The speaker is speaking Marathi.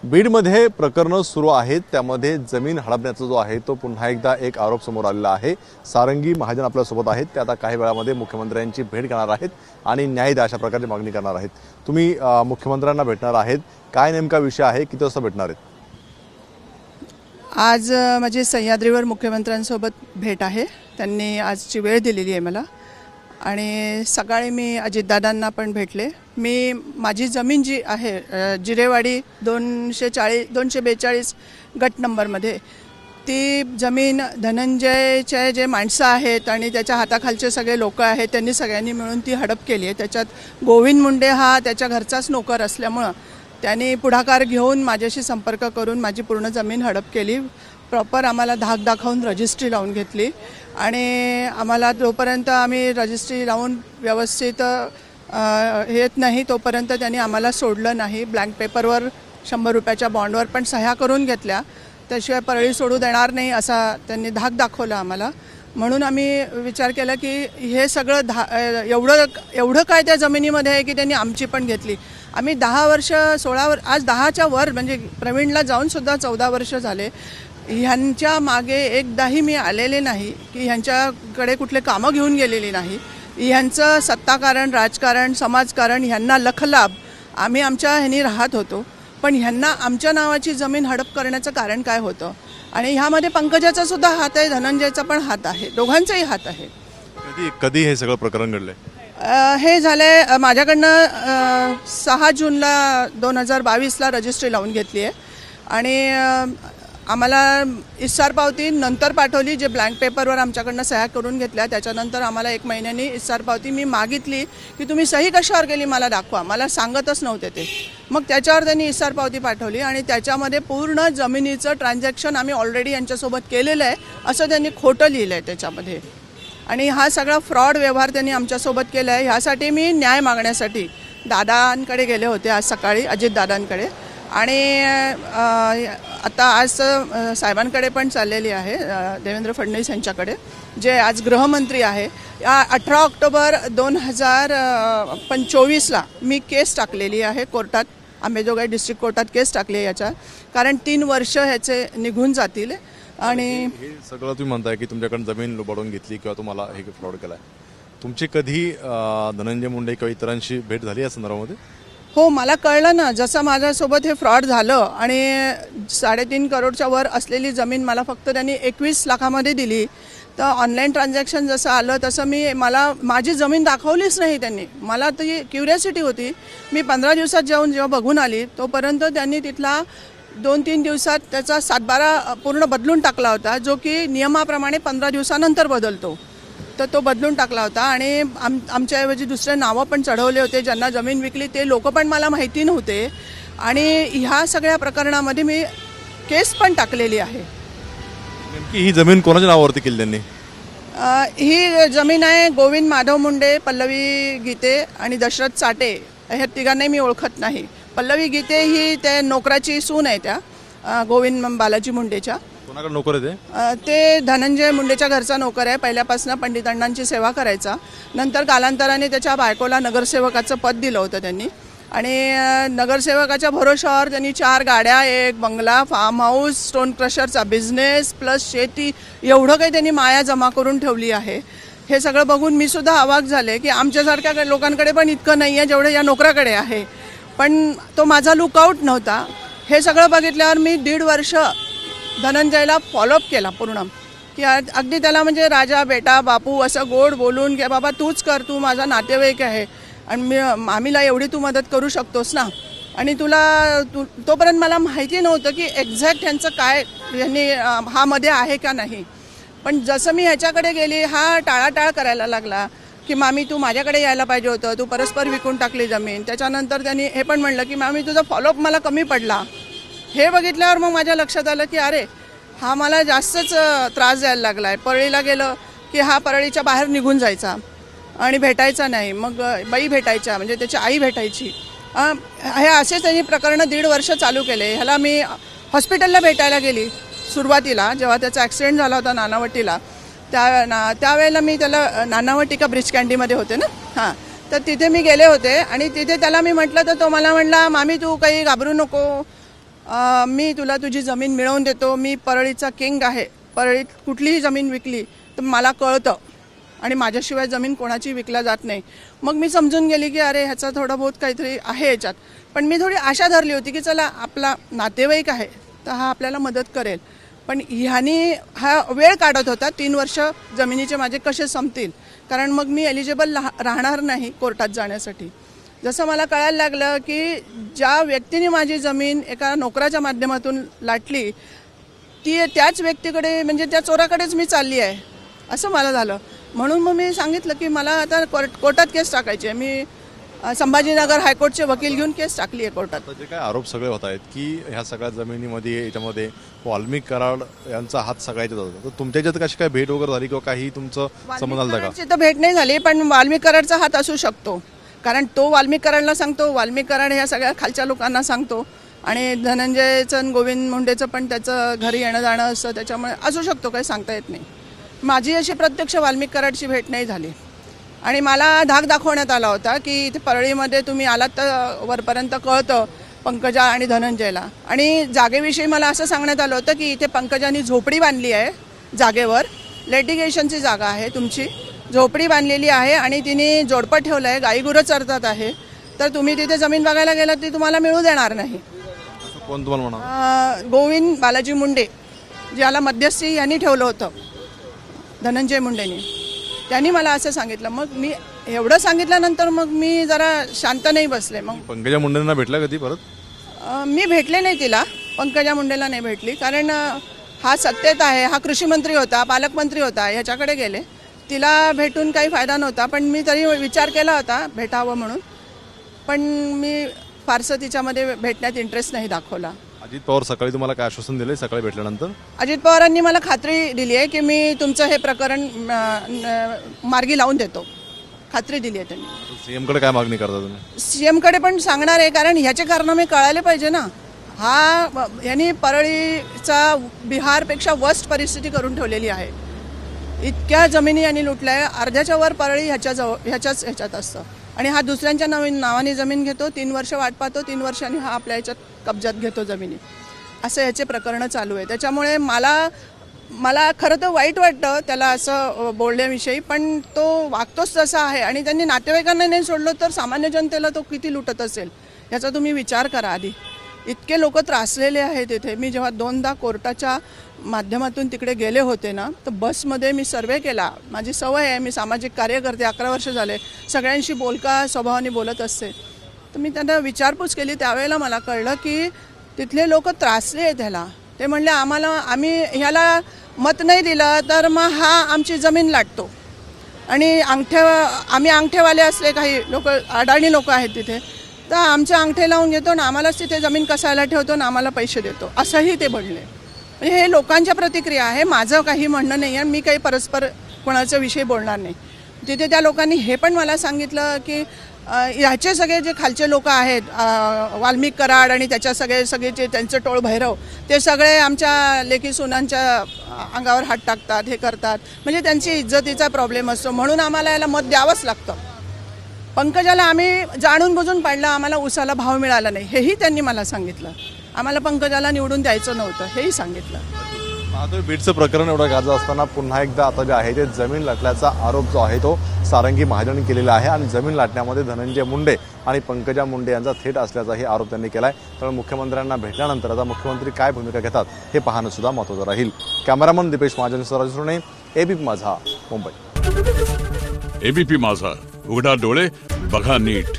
बीडमध्ये प्रकरणं सुरू आहेत, त्यामध्ये जमीन हडपण्याचा जो आहे तो पुन्हा एकदा एक आरोप समोर आलेला आहे। सारंगी महाजन आपल्यासोबत आहेत, ते आता काही वेळामध्ये मुख्यमंत्र्यांची भेट घेणार आहेत आणि न्याय द्या अशा प्रकारची मागणी करणार आहेत। तुम्ही मुख्यमंत्र्यांना भेटणार आहेत, काय नेमका विषय आहे, किती वाजता भेटणार आहेत? आज माझी सह्याद्रीवर मुख्यमंत्र्यांसोबत भेट आहे। त्यांनी आजची वेळ दिलेली आहे मला आणि सकाळी मी अजितदादांना पण भेटले। मी माझी जमीन जी आहे जिरेवाडी 242 गट नंबरमध्ये, ती जमीन धनंजयचे जे माणसं आहेत आणि त्याच्या हाताखालचे सगळे लोक आहेत, त्यांनी सगळ्यांनी मिळून ती हडप केली आहे। त्याच्यात गोविंद मुंडे हा त्याच्या घरचाच नोकर असल्यामुळं त्यांनी पुढाकार घेऊन माझ्याशी संपर्क करून माझी पूर्ण जमीन हडप केली। प्रॉपर आम्हाला धाक दाखवून रजिस्ट्री लावून घेतली आणि आम्हाला जोपर्यंत आम्ही रजिस्ट्री लावून व्यवस्थित येत नाही तोपर्यंत त्यांनी आम्हाला सोडलं नाही। ब्लँक पेपरवर 100 रुपयाच्या बॉन्डवर पण सह्या करून घेतल्या, त्याशिवाय परळी सोडू देणार नाही असा त्यांनी धाक दाखवला आम्हाला। म्हणून आम्ही विचार केला की हे सगळं एवढं काय त्या जमिनीमध्ये आहे की त्यांनी आमची पण घेतली। आम्ही 10 वर्ष 16 वर्ष, आज 10च्या वर म्हणजे प्रवीणला जाऊनसुद्धा 14 वर्ष झाले। ह्यांच्या मागे एकदाही मी आलेले नाही की ह्यांच्याकडे कुठले कामं घेऊन गेलेली नाही। ह्यांचं सत्ताकारण, राजकारण, समाजकारण ह्यांना लखलाभ, आम्ही आमच्या ह्यांनी राहत होतो, पण ह्यांना आमच्या नावाची जमीन हडप करण्याचं कारण काय होतं? आणि ह्यामध्ये पंकजाचा सुद्धा हात आहे, धनंजयचा पण हात आहे, दोघांचाही हात आहे। कधी हे सगळं प्रकरण घडलंय? हे झाले माझ्याकडनं 6 जूनला 2022ला रजिस्ट्री लावून घेतली आहे आणि आम्हाला इस्सार पावती नंतर पाठवली। जे ब्लँक पेपरवर आमच्याकडनं सह्या करून घेतल्या त्याच्यानंतर आम्हाला 1 महिन्यानी इस्सार पावती मी मागितली की तुम्ही सही कशावर केली मला दाखवा, मला सांगतच नव्हते ते। मग त्याच्यावर त्यांनी इस्सार पावती पाठवली आणि त्याच्यामध्ये पूर्ण जमिनीचं ट्रान्झॅक्शन आम्ही ऑलरेडी यांच्यासोबत केलेलं आहे असं त्यांनी खोटं लिहिलं आहे त्याच्यामध्ये। आणि हा सगळा फ्रॉड व्यवहार त्यांनी आमच्यासोबत केला आहे। ह्यासाठी मी न्याय मागण्यासाठी दादांकडे गेले होते आज सकाळी, अजितदादांकडे, आणि आता आज साहेबांकडे पण चाललेली आहे, देवेंद्र फडणवीस यांच्याकडे, जे आज गृहमंत्री आहे। 18 ऑक्टोबर 2024ला मी केस टाकलेली आहे कोर्टात, अंबेजोगाई डिस्ट्रिक्ट कोर्टात केस टाकली आहे याच्या, कारण 3 वर्ष ह्याचे निघून जातील। आणि हे सगळं तुम्ही म्हणताय की तुमच्याकडून जमीन लुबाडून घेतली किंवा तुम्हाला हे फ्रॉड केलाय, तुमची कधी धनंजय मुंडे किंवा इतरांशी भेट झाली या संदर्भामध्ये? हो, मला कळलं ना, जसं माझ्यासोबत हे फ्रॉड झालं आणि 3.5 करोडच्या वर असलेली जमीन मला फक्त त्यांनी 21 लाखामध्ये दिली, तर ऑनलाईन ट्रान्झॅक्शन जसं आलं तसं मला माझी जमीन दाखवलीच नाही त्यांनी। मला ती क्युरियोसिटी होती, मी 15 दिवसात जेव्हा बघून आली तोपर्यंत त्यांनी तिथला 2-3 दिवसात त्याचा 7-12 पूर्ण बदलून टाकला होता, जो की नियमाप्रमाणे 15 दिवसानंतर बदलतो, तर तो बदलून टाकला होता। आणि आमच्याऐवजी दुसरे नावं पण चढवले होते, ज्यांना जमीन विकली ते लोक पण मला माहिती नव्हते। आणि ह्या सगळ्या प्रकरणामध्ये मी केस पण टाकलेली आहे। नेमकी ही जमीन कोणाच्या नावावरती केली त्यांनी? ही जमीन आहे गोविंद माधव मुंडे, पल्लवी गीते आणि दशरथ चाटे, ह्या तिघांनाही मी ओळखत नाही। पल्लवी गीते ही त्या नोकराची सून आहे, त्या गोविंद बालाजी मुंडेच्या। कोणाकडे नोकर आहे ते धनंजय मुंडेच्या घरचा नोकर आहे, पहिल्यापासून पंडित अण्णांची सेवा करायचा। नंतर कालांतराने त्याच्या बायकोला नगरसेवकाचं पद दिलं होतं त्यांनी, आणि नगरसेवकाच्या भरोशावर त्यांनी 4 गाड्या, 1 बंगला, फार्म हाऊस, स्टोन क्रशरचा बिझनेस प्लस शेती, एवढं काही त्यांनी माया जमा करून ठेवली आहे। हे सगळं बघून मी सुद्धा अवाक झाले की आमच्यासारख्या लोकांकडे पण इतकं नाही आहे जेवढं या नोकराकडे आहे, पण तो माझा लुकआउट नव्हता। हे सगळं बघितल्यावर मी 1.5 वर्ष धनंजयला फॉलोअप केला पूर्ण, की अगदी त्याला म्हणजे राजा, बेटा, बापू असं गोड बोलून की बाबा तूच कर, तू माझा नातेवाईक आहे आणि आम्हीला एवढी तू मदत करू शकतोस ना। आणि तोपर्यंत मला माहिती नव्हतं की एक्झॅक्ट ह्यांचं काय, यांनी हा मध्ये आहे का नाही। पण जसं मी ह्याच्याकडे गेली, हा टाळाटाळ करायला लागला की मामी तू माझ्याकडे यायला पाहिजे होतं, तू परस्पर विकून टाकली जमीन। त्याच्यानंतर त्यांनी हे पण म्हणलं की मामी तुझा फॉलोअप मला कमी पडला। हे बघितल्यावर मग माझ्या लक्षात आलं की अरे हा मला जास्तच त्रास द्यायला लागला आहे। परळीला गेलं की हा परळीच्या बाहेर निघून जायचा आणि भेटायचा नाही, मग बाई भेटायच्या, म्हणजे त्याची आई भेटायची। हे असेच त्यांनी प्रकरणं 1.5 वर्ष चालू केले। ह्याला मी हॉस्पिटलला भेटायला गेली सुरुवातीला, जेव्हा त्याचा ॲक्सिडेंट झाला होता नानावटीला, त्यावेळेला मी त्याला, नानावटी का ब्रिज कँडीमध्ये होते ना, हां, तर तिथे मी गेले होते आणि तिथे त्याला मी म्हटलं तर तो मला म्हणला मामी तू काही घाबरू नको, मी तुला तुझी जमीन मिळवून देतो, मी परळीचा किंग आहे, परळीत कुठलीही जमीन विकली तर मला कळतं आणि माझ्याशिवाय जमीन कोणाची विकल्या जात नाही. मग मी समजून गेली की अरे ह्याचा थोडा बहुत काहीतरी आहे याच्यात. पण मी थोडी आशा धरली होती की चला आपला नातेवाईक आहे तर हा आपल्याला मदत करेल. पण ह्यानी हा वेळ काढत होता. 3 वर्ष जमिनीचे माझे कसे संपतील, कारण मग मी एलिजिबल राहणार नाही कोर्टात जाण्यासाठी. जसं मला कळायला लागलं की ज्या व्यक्तीने माझी जमीन एका नोकराच्या माध्यमातून लाटली ती त्याच व्यक्तीकडे म्हणजे त्या चोराकडेच मी चालली आहे असं मला झालं. म्हणून मग मी सांगितलं की मला आता कोर्टात केस टाकायची आहे. मी संभाजीनगर हायकोर्टचे वकील घेऊन केस टाकली आहे कोर्टात. आता जे काय आरोप सगळे होत आहेत की ह्या सगळ्या जमिनीमध्ये याच्यामध्ये वाल्मिक कराड यांचा हात सगळ्याच्यात होता, तर तुमच्या याच्यात कशी काय भेट वगैरे झाली किंवा काही तुमचं संबंध आला का? कराडची तर भेट नाही झाली, पण वाल्मिक कराडचा हात असू शकतो. कारण तो वाल्मिक कराडला सांगतो, वाल्मिक कराड ह्या सगळ्या खालच्या लोकांना सांगतो आणि धनंजयचं गोविंद मुंडेचं पण त्याचं घरी येणं जाणं असतं, त्याच्यामुळे असू शकतो, काही सांगता येत नाही. माझी अशी प्रत्यक्ष वाल्मिक कराडची भेट नाही झाली. आणि मला धाक दाखवण्यात आला होता की इथे परळीमध्ये तुम्ही आलात तर वरपर्यंत कळतं पंकजा आणि धनंजयला. आणि जागेविषयी मला असं सांगण्यात आलं होतं की इथे पंकजानी झोपडी बांधली आहे जागेवर, लिटिगेशनची जागा आहे तुमची, झोपडी बांधलेली आहे आणि तिने जोडपं ठेवलं आहे, गाईगुरं चरतात आहे, तर तुम्ही तिथे जमीन बघायला गेलात ती तुम्हाला मिळू देणार नाही. कोण तुम्हाला म्हणा? गोविंद बालाजी मुंडे, ज्याला मध्यस्थी यांनी ठेवलं होतं, धनंजय मुंडेंनी, त्यांनी मला असं सांगितलं. मग मी एवढं सांगितल्यानंतर मग मी जरा शांत नाही बसले. मग पंकजा मुंडेंना भेटला कधी परत? मी भेटले नाही तिला, पंकजा मुंडेला नाही भेटली, कारण हा सत्तेत आहे, हा कृषी मंत्री होता, पालकमंत्री होता, ह्याच्याकडे गेले. तिला भेटून काही फायदा नव्हता, पण मी तरी विचार केला होता भेटावं म्हणून, पण मी फारसं तिच्यामध्ये भेटण्यात इंटरेस्ट नाही दाखवला. अजित पवार सकाळी तुम्हाला काय आश्वासन दिले सकाळी भेटल्यानंतर? अजित पवारांनी मला खात्री दिली आहे की मी तुमचं हे प्रकरण मार्गी लावून देतो, खात्री दिली आहे त्यांनी. सीएम कडे काय मागणी करता तुम्ही? सीएमकडे पण सांगणार आहे, कारण ह्याचे कारनामे कळायला पाहिजे ना. यांनी परळीचा बिहारपेक्षा वर्स्ट परिस्थिती करून ठेवलेली आहे. इतक्या जमिनी यांनी लुटल्या आहे, अर्ध्याच्या वर परळी ह्याच्यात असतं आणि हा दुसऱ्यांच्या नावाने जमीन घेतो, 3 वर्ष वाट पाहतो, 3 वर्षांनी हा आपल्या ह्याच्यात कब्जात घेतो जमिनी. असं ह्याचे प्रकरणं चालू आहे. त्याच्यामुळे मला खरं तर वाईट वाटतं त्याला असं बोलण्याविषयी, पण तो वागतोच तसा आहे. आणि त्यांनी नातेवाईकांना नाही सोडलं तर सामान्य जनतेला तो किती लुटत असेल याचा तुम्ही विचार करा आधी. इतके लोक त्रासलेले आहेत इथे. मी जेव्हा 2दा कोर्टाच्या माध्यमातून तिकडे गेले होते ना, तर बसमध्ये मी सर्वे केला. माझी सवय आहे, मी सामाजिक कार्य करते, 11 वर्ष झाले, सगळ्यांशी बोलका स्वभावाने बोलत असते. तर मी त्यांना विचारपूस केली, त्यावेळेला मला कळलं की तिथले लोक त्रासले आहेत ह्याला. ते म्हणले आम्ही ह्याला मत नाही दिलं तर मग हा आमची जमीन लाटतो आणि आम्ही अंगठेवाले असले, काही लोक अडाणी लोक आहेत तिथे, तर आमचे अंगठे लावून घेतो ना आम्हालाच तिथे जमीन कसायला ठेवतो ना आम्हाला पैसे देतो, असंही ते म्हणले. म्हणजे हे लोकांच्या प्रतिक्रिया आहे, माझं काही म्हणणं नाही आहे. मी काही परस्पर कोणाच्या विषयी बोलणार नाही. तिथे त्या लोकांनी हे पण मला सांगितलं की ह्याचे सगळे जे खालचे लोक आहेत, वाल्मिक कराड आणि त्याच्या सगळे जे त्यांचं टोळ भैरव, ते सगळे आमच्या लेकी सुनांच्या अंगावर हात टाकतात, हे करतात, म्हणजे त्यांची इज्जतीचा प्रॉब्लेम असतो, म्हणून आम्हाला याला मत द्यावंच लागतं. पंकजाला आम्ही जाणून बुजून पाडलं, आम्हाला उसाला भाव मिळाला नाही हेही त्यांनी मला सांगितलं. आम्हाला पंकजाला निवडून द्यायचं नव्हतं हेही सांगितलं. आता बीडचं प्रकरण एवढं गाजत असताना पुन्हा एकदा आता जे आहे ते जमीन लाटल्याचा आरोप जो आहे तो सारंगी महाजनांनी केलेला आहे आणि जमीन लाटण्यामध्ये धनंजय मुंडे आणि पंकजा मुंडे यांचा थेट असल्याचाही आरोप त्यांनी केला आहे. त्यामुळे मुख्यमंत्र्यांना भेटल्यानंतर आता मुख्यमंत्री काय भूमिका घेतात हे पाहणं सुद्धा महत्त्वाचं राहील. कॅमेरामन दीपेश महाजन, स्वराज सुणे, एबीपी माझा, मुंबई. एबीपी माझा, उघडा डोळे बघा नीट.